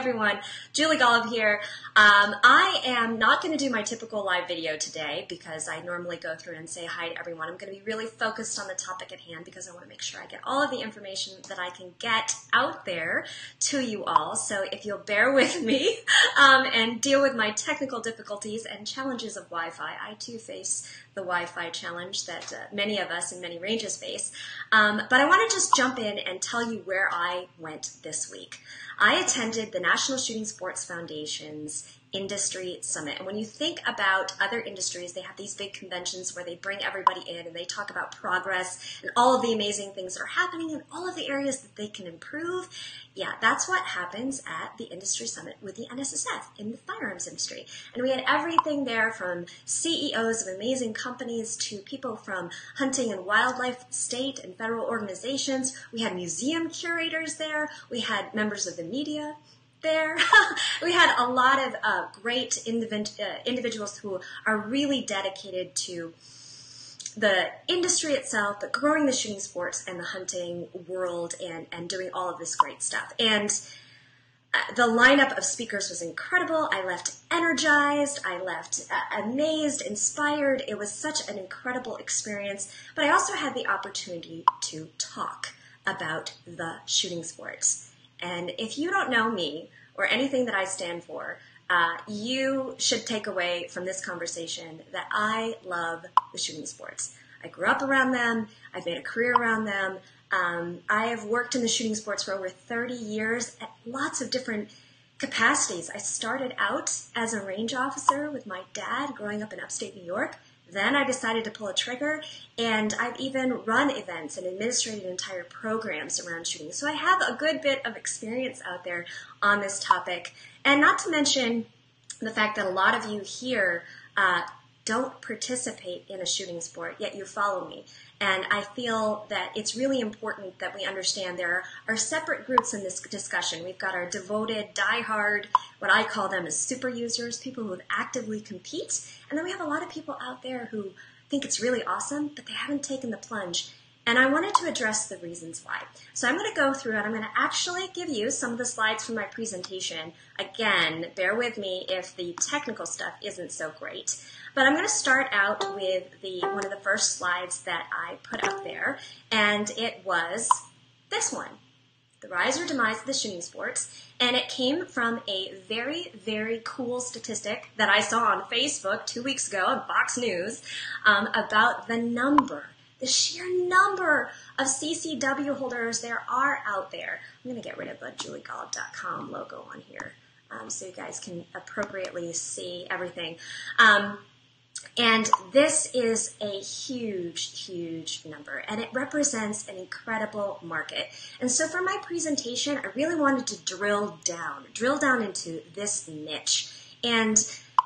everyone, Julie Golob here. I am not going to do my typical live video today because I normally go through and say hi to everyone. I'm going to be really focused on the topic at hand because I want to make sure I get all of the information that I can get out there to you all. So if you'll bear with me and deal with my technical difficulties and challenges of Wi-Fi, I too face the Wi-Fi challenge that many of us in many ranges face. But I want to just jump in and tell you where I went this week. I attended the National Shooting Sports Foundation's Industry Summit. And when you think about other industries, they have these big conventions where they bring everybody in and they talk about progress and all of the amazing things that are happening and all of the areas that they can improve. Yeah, that's what happens at the Industry Summit with the NSSF in the firearms industry. And we had everything there from CEOs of amazing companies to people from hunting and wildlife, state and federal organizations. We had museum curators there. We had members of the media there. We had a lot of great individuals who are really dedicated to the industry itself, but growing the shooting sports and the hunting world and doing all of this great stuff. And the lineup of speakers was incredible. I left energized. I left amazed, inspired. It was such an incredible experience. But I also had the opportunity to talk about the shooting sports. And if you don't know me or anything that I stand for, you should take away from this conversation that I love the shooting sports. I grew up around them. I've made a career around them. I have worked in the shooting sports for over 30 years at lots of different capacities. I started out as a range officer with my dad growing up in upstate New York. Then I decided to pull a trigger, and I've even run events and administrated entire programs around shooting. So I have a good bit of experience out there on this topic. And not to mention the fact that a lot of you here don't participate in a shooting sport, yet you follow me. And I feel that it's really important that we understand there are separate groups in this discussion. We've got our devoted, diehard, what I call them as super users, people who actively compete. And then we have a lot of people out there who think it's really awesome, but they haven't taken the plunge. And I wanted to address the reasons why. So I'm going to go through and I'm going to actually give you some of the slides from my presentation. Again, bear with me if the technical stuff isn't so great. But I'm going to start out with one of the first slides that I put up there, and it was this one, The Rise or Demise of the Shooting Sports, and it came from a very, very cool statistic that I saw on Facebook 2 weeks ago on Fox News about the sheer number of CCW holders there are out there. I'm going to get rid of the juliegolob.com logo on here so you guys can appropriately see everything. And this is a huge, huge number, and it represents an incredible market. And so for my presentation, I really wanted to drill down into this niche. And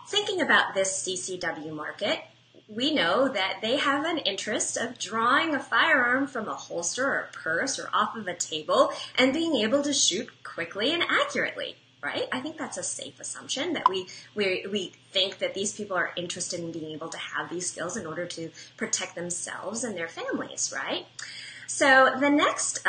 thinking about this CCW market, we know that they have an interest of drawing a firearm from a holster or a purse or off of a table and being able to shoot quickly and accurately. Right? I think that's a safe assumption that we think that these people are interested in being able to have these skills in order to protect themselves and their families, right? So the next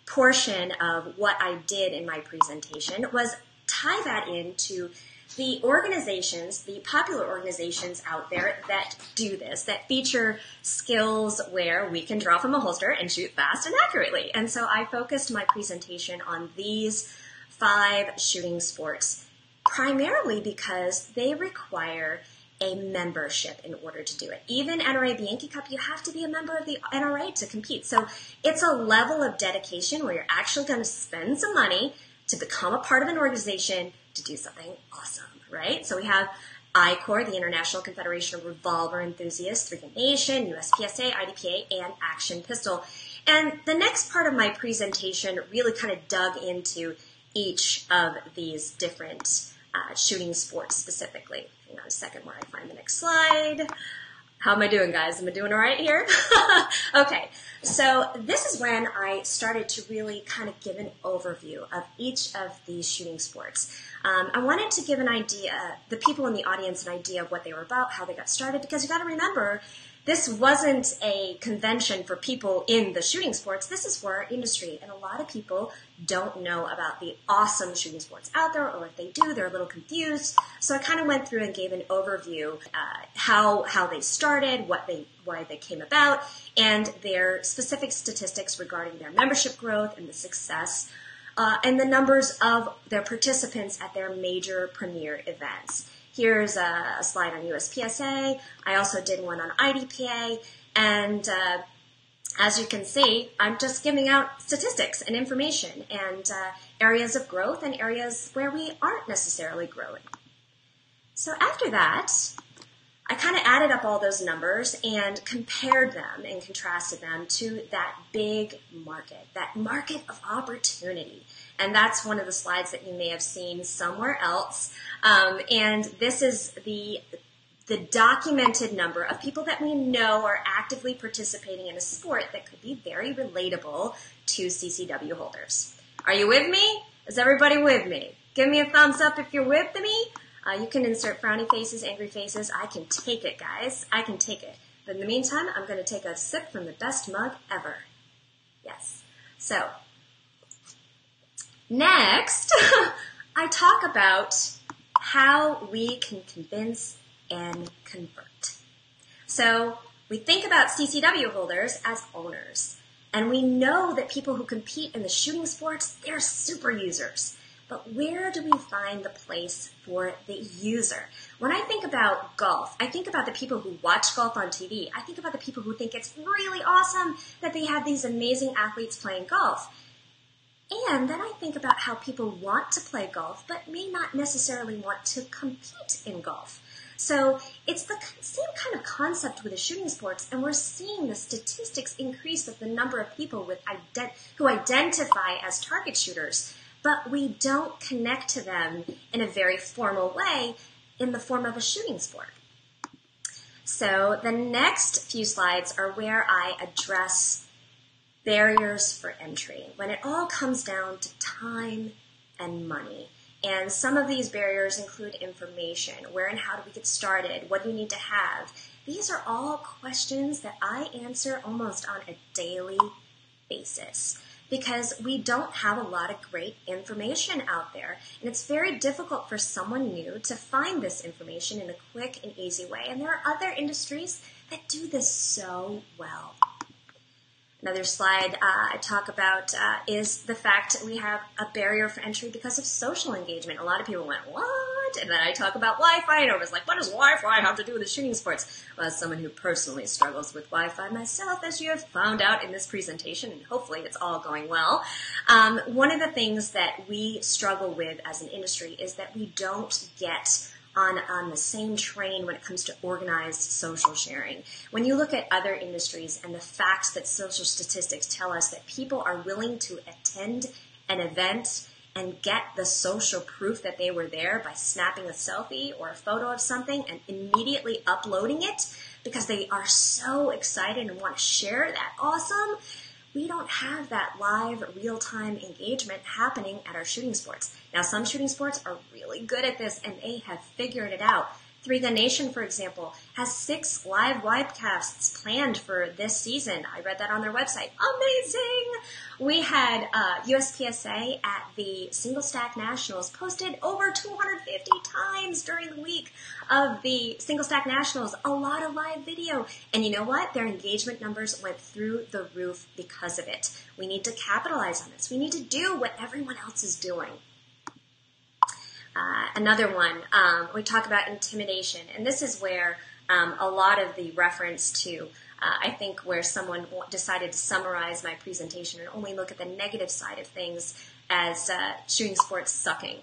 portion of what I did in my presentation was tie that into the organizations, the popular organizations out there that do this, that feature skills where we can draw from a holster and shoot fast and accurately. And so I focused my presentation on these 5 shooting sports, primarily because they require a membership in order to do it. Even NRA Bianchi Cup, you have to be a member of the NRA to compete. So it's a level of dedication where you're actually going to spend some money to become a part of an organization to do something awesome, right? So we have ICOR, the International Confederation of Revolver Enthusiasts, Three Nation, USPSA, IDPA, and Action Pistol. And the next part of my presentation really kind of dug into each of these different shooting sports specifically. Hang on a second where I find the next slide. How am I doing, guys? Am I doing all right here? Okay, so this is when I started to really kind of give an overview of each of these shooting sports. I wanted to give an idea, the people in the audience, an idea of what they were about, how they got started, because you got to remember, this wasn't a convention for people in the shooting sports. This is for our industry. And a lot of people don't know about the awesome shooting sports out there, or if they do, they're a little confused. So I kind of went through and gave an overview, how they started, why they came about, and their specific statistics regarding their membership growth and the success, and the numbers of their participants at their major premier events. Here's a slide on USPSA. I also did one on IDPA, and as you can see, I'm just giving out statistics and information and areas of growth and areas where we aren't necessarily growing. So after that, I kind of added up all those numbers and compared them and contrasted them to that big market, that market of opportunity. And that's one of the slides that you may have seen somewhere else. And this is the documented number of people that we know are actively participating in a sport that could be very relatable to CCW holders. Are you with me? Is everybody with me? Give me a thumbs up if you're with me. You can insert frowny faces, angry faces. I can take it, guys. I can take it. But in the meantime, I'm going to take a sip from the best mug ever. Yes. So, next, I talk about how we can convince and convert. So, we think about CCW holders as owners. And we know that people who compete in the shooting sports, they're super users. But where do we find the place for the user? When I think about golf, I think about the people who watch golf on TV. I think about the people who think it's really awesome that they have these amazing athletes playing golf. And then I think about how people want to play golf, but may not necessarily want to compete in golf. So it's the same kind of concept with the shooting sports, and we're seeing the statistics increase of the number of people who identify as target shooters, but we don't connect to them in a very formal way in the form of a shooting sport. So the next few slides are where I address barriers for entry, when it all comes down to time and money. And some of these barriers include information. Where and how do we get started? What do you need to have? These are all questions that I answer almost on a daily basis, because we don't have a lot of great information out there. And it's very difficult for someone new to find this information in a quick and easy way. And there are other industries that do this so well. Another slide I talk about is the fact that we have a barrier for entry because of social engagement. A lot of people went, what? And then I talk about Wi-Fi, and I was like, what does Wi-Fi have to do with the shooting sports? Well, as someone who personally struggles with Wi-Fi myself, as you have found out in this presentation, and hopefully it's all going well, one of the things that we struggle with as an industry is that we don't get on the same train when it comes to organized social sharing. When you look at other industries and the facts that social statistics tell us that people are willing to attend an event and get the social proof that they were there by snapping a selfie or a photo of something and immediately uploading it because they are so excited and want to share that awesome, we don't have that live, real-time engagement happening at our shooting sports. Now, some shooting sports are really good at this, and they have figured it out. Three Gun Nation, for example, has 6 live webcasts planned for this season. I read that on their website. Amazing! We had USPSA at the Single Stack Nationals posted over 250 times during the week of the Single Stack Nationals. A lot of live video. And you know what? Their engagement numbers went through the roof because of it. We need to capitalize on this. We need to do what everyone else is doing. Another one, we talk about intimidation, and this is where a lot of the reference to, I think, where someone decided to summarize my presentation and only look at the negative side of things as shooting sports sucking.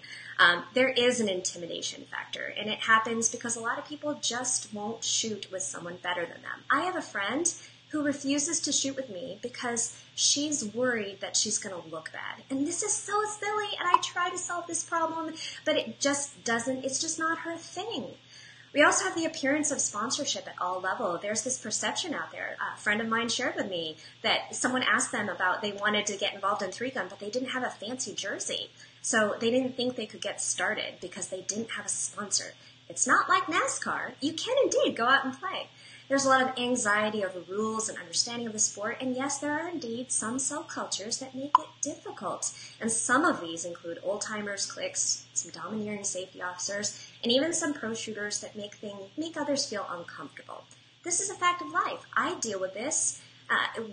There is an intimidation factor, and it happens because a lot of people just won't shoot with someone better than them. I have a friend who refuses to shoot with me because she's worried that she's going to look bad. And this is so silly, and I try to solve this problem, but it just doesn't, it's just not her thing. We also have the appearance of sponsorship at all levels. There's this perception out there. A friend of mine shared with me that someone asked them about they wanted to get involved in 3-gun, but they didn't have a fancy jersey. So they didn't think they could get started because they didn't have a sponsor. It's not like NASCAR. You can indeed go out and play. There's a lot of anxiety over rules and understanding of the sport, and yes, there are indeed some subcultures that make it difficult. And some of these include old-timers, cliques, some domineering safety officers, and even some pro shooters that make others feel uncomfortable. This is a fact of life. I deal with this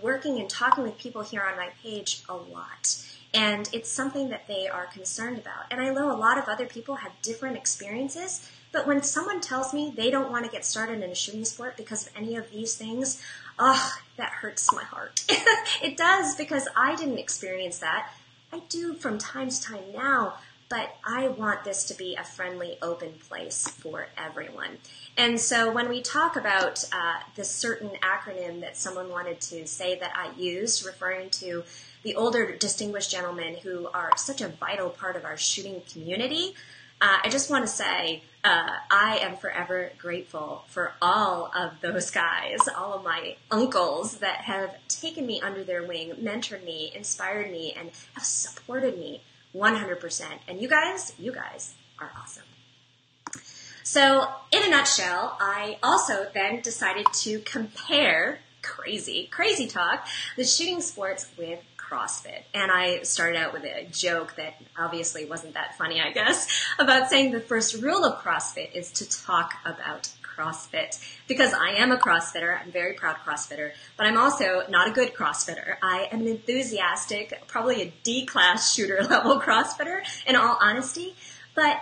working and talking with people here on my page a lot. And it's something that they are concerned about. And I know a lot of other people have different experiences, but when someone tells me they don't want to get started in a shooting sport because of any of these things, that hurts my heart. It does, because I didn't experience that. I do from time to time now, but I want this to be a friendly, open place for everyone. And so when we talk about this certain acronym that someone wanted to say that I used, referring to the older distinguished gentlemen who are such a vital part of our shooting community, I just want to say I am forever grateful for all of those guys, all of my uncles that have taken me under their wing, mentored me, inspired me, and have supported me 100%. And you guys are awesome. So in a nutshell, I also then decided to compare, crazy talk, the shooting sports with CrossFit. And I started out with a joke that obviously wasn't that funny, I guess, about saying the first rule of CrossFit is to talk about CrossFit. Because I am a CrossFitter, I'm a very proud CrossFitter, but I'm also not a good CrossFitter. I am an enthusiastic, probably a D-class shooter level CrossFitter, in all honesty. But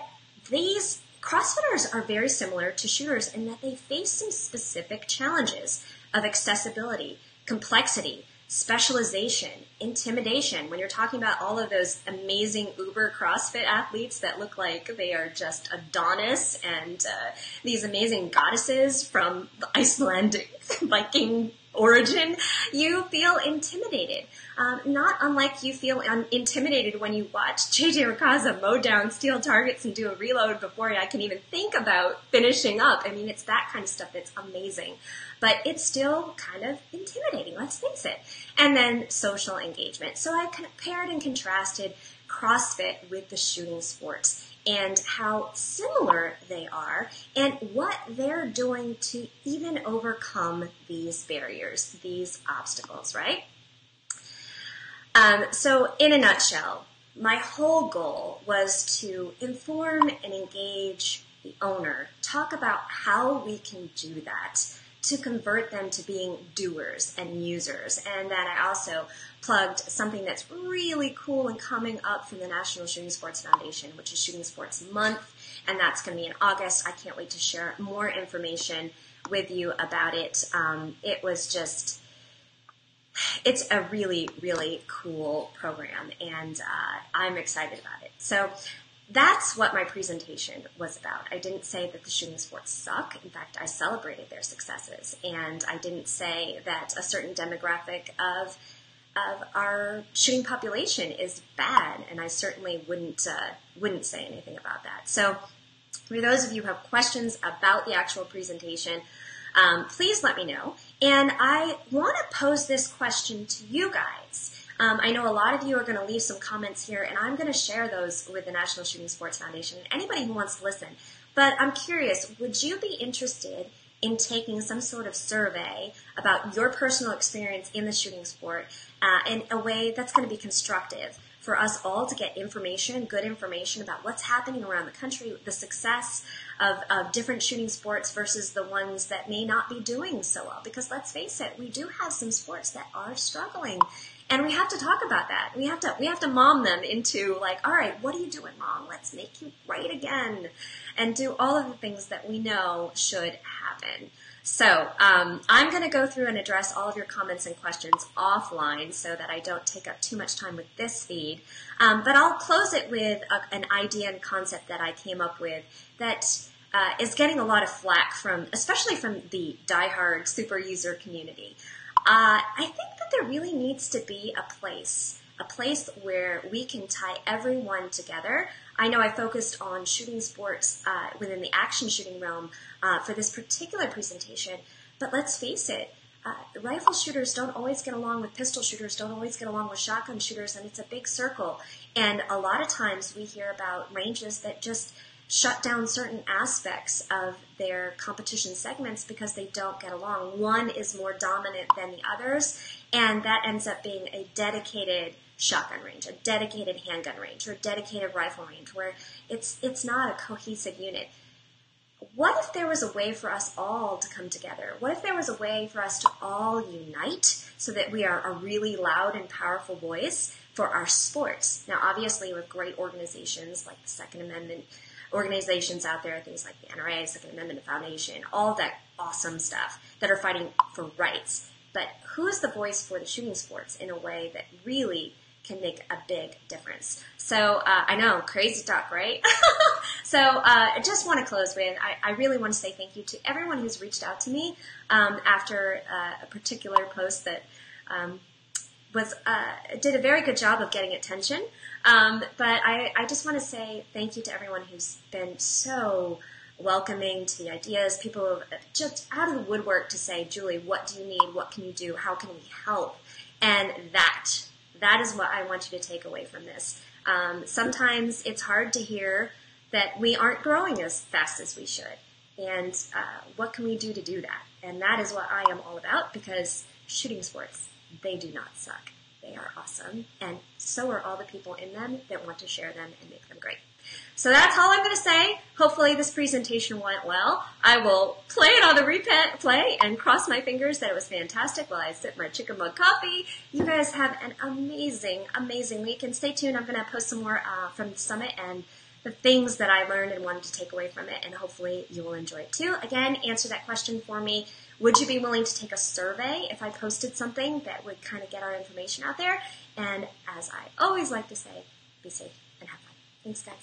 these CrossFitters are very similar to shooters in that they face some specific challenges of accessibility, complexity, specialization, intimidation. When you're talking about all of those amazing uber CrossFit athletes that look like they are just Adonis and these amazing goddesses from the Icelandic Viking origin, you feel intimidated. Not unlike you feel intimidated when you watch JJ Rakaza mow down steel targets and do a reload before I can even think about finishing up. I mean, it's that kind of stuff that's amazing. But it's still kind of intimidating, let's face it. And then social engagement. So I compared and contrasted CrossFit with the shooting sports and how similar they are and what they're doing to even overcome these barriers, these obstacles, right? So in a nutshell, my whole goal was to inform and engage the owner, talk about how we can do that to convert them to being doers and users. And then I also plugged something that's really cool and coming up from the National Shooting Sports Foundation, which is Shooting Sports Month, and that's going to be in August. I can't wait to share more information with you about it. It's a really, really cool program, and I'm excited about it. So that's what my presentation was about. I didn't say that the shooting sports suck. In fact, I celebrated their successes. And I didn't say that a certain demographic of our shooting population is bad. And I certainly wouldn't say anything about that. So for those of you who have questions about the actual presentation, please let me know. And I want to pose this question to you guys. I know a lot of you are going to leave some comments here, and I'm going to share those with the National Shooting Sports Foundation, anybody who wants to listen. But I'm curious, would you be interested in taking some sort of survey about your personal experience in the shooting sport in a way that's going to be constructive for us all to get information, good information about what's happening around the country, the success of different shooting sports versus the ones that may not be doing so well? Because let's face it, we do have some sports that are struggling. And we have to talk about that. We have to mom them into like, all right, what are you doing wrong? Let's make you right again, and do all of the things that we know should happen. So I'm going to go through and address all of your comments and questions offline so that I don't take up too much time with this feed. But I'll close it with an idea and concept that I came up with that is getting a lot of flack especially from the diehard super user community. I think that there really needs to be a place where we can tie everyone together. I know I focused on shooting sports within the action shooting realm for this particular presentation, but let's face it, rifle shooters don't always get along with pistol shooters, don't always get along with shotgun shooters, and it's a big circle. And a lot of times we hear about ranges that just shut down certain aspects of their competition segments because they don't get along. One is more dominant than the others, and that ends up being a dedicated shotgun range, a dedicated handgun range, or a dedicated rifle range, where it's not a cohesive unit. What if there was a way for us all to come together? What if there was a way for us to all unite so that we are a really loud and powerful voice for our sports? Now, obviously, with great organizations like the Second Amendment organizations out there, things like the NRA, Second Amendment Foundation, all that awesome stuff that are fighting for rights. But who's the voice for the shooting sports in a way that really can make a big difference? So I know, crazy talk, right? So I just want to close with, I really want to say thank you to everyone who's reached out to me after a particular post that did a very good job of getting attention. But I just want to say thank you to everyone who's been so welcoming to the ideas. People just out of the woodwork to say, Julie, what do you need? What can you do? How can we help? And that is what I want you to take away from this. Sometimes it's hard to hear that we aren't growing as fast as we should. And what can we do to do that? And that is what I am all about, because shooting sports, they do not suck. They are awesome. And so are all the people in them that want to share them and make them great. So that's all I'm going to say. Hopefully this presentation went well. I will play it on the replay and cross my fingers that it was fantastic while I sip my chicken mug coffee. You guys have an amazing, amazing week. And stay tuned. I'm going to post some more from the summit and the things that I learned and wanted to take away from it. And hopefully you will enjoy it too. Again, answer that question for me. Would you be willing to take a survey if I posted something that would kind of get our information out there? And as I always like to say, be safe and have fun. Thanks, guys.